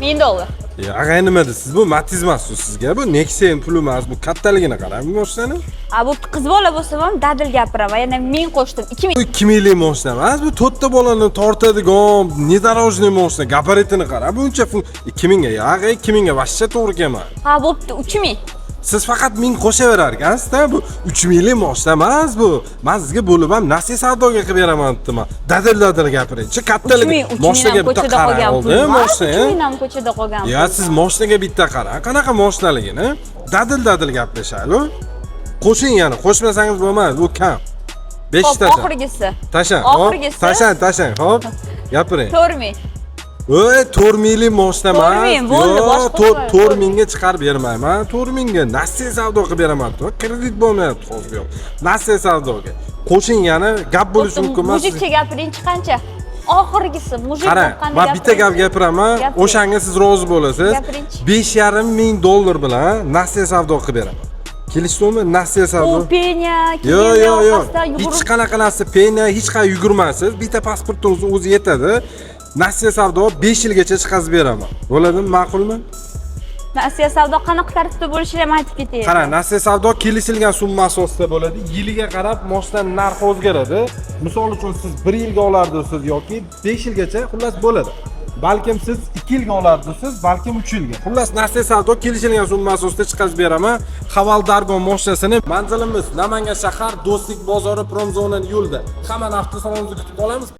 $1000. Ag'ay nima deysiz? Bu Matiz emas sizga. Bu Nexia pul emas. Bu kattaligini qarang bu mashinani. Bu qiz bola bo'lsa ham dadil gapiraman. Yana 1000 qo'shdim. 2000. Bu 2000 lik mashina emas. Bu to'rtta bolani tortadigan nedorojniy mashina. Gabaritini qara. Buncha 2000 ga. Ag'ay 2000 ga vashcha to'g'ri kelmaydi. Bo'pti, 3000. Siz faqat 1000 qo'shaverar ekansiz-da. Bu 3000 lik mashina emas bu. Men sizga bo'lib ham nasiya savdoga qilib beraman dedim. Dadil gapiring-chi. Kattaligi mashinaga bitta qarang oldi, mashina. 3000 ham ko'chada qolgan. Ya siz mashinaga bitta qarang. Qanaqa mashinaligini? Dadil gaplashaylik. Qo'shing yana, qo'shmasangiz bo'lmaydi, u kam. 5 ta. Oxirgisi. Tashang. Oxirgisi. Tashang, xo'p. Gapiring. 4000. Voy, 4000 lik mashina emas. 4000 bo'ldi, boshqa. 4000 ga chiqarib bermayman. 4000 ga nasiya savdo qilib beraman. Kredit bo'lmayapti hozir yo'q. Nasiya savdoga. Qo'shing yana, gap bo'lishi mumkin emas. Mujikcha gapiring qancha? Oxirgisi mujik qarang, men bitta gap gapiraman. O'shanga siz rozi bo'lasiz. $5,500 bilan nasiya savdo qilib beraman. Kelishdingmi? Nasiya savdo. U penya, yo'q. Hech qanaqa narsa penya, hech qayerga yugurmaysiz. Bitta pasportingiz o'zi yetadi. Nasiya savdo 5 yilgacha chiqazib beraman. Bo'ladimi, ma'qulmi? Nasiya savdo qanaqa tartibda bo'lishini ham aytib ketaylik. Qarang, nasiya savdo kelishilgan summa asosida bo'ladi. Yiliga qarab mashinaning narxi o'zgaradi. Misol uchun siz 1 yilga olardingiz yoki 5 yilgacha, xullas bo'ladi. Balkim siz 2 yilga olardingiz, balkim 3 yilga. Xullas nasiya savdo kelishilgan summa asosida chiqazib beraman. Havaldargo mashinasini. Manzilimiz Namangan shahar, Do'stlik bozori, Promzonaning yo'lida. Hamma avtosalonimizni kutib qolamiz.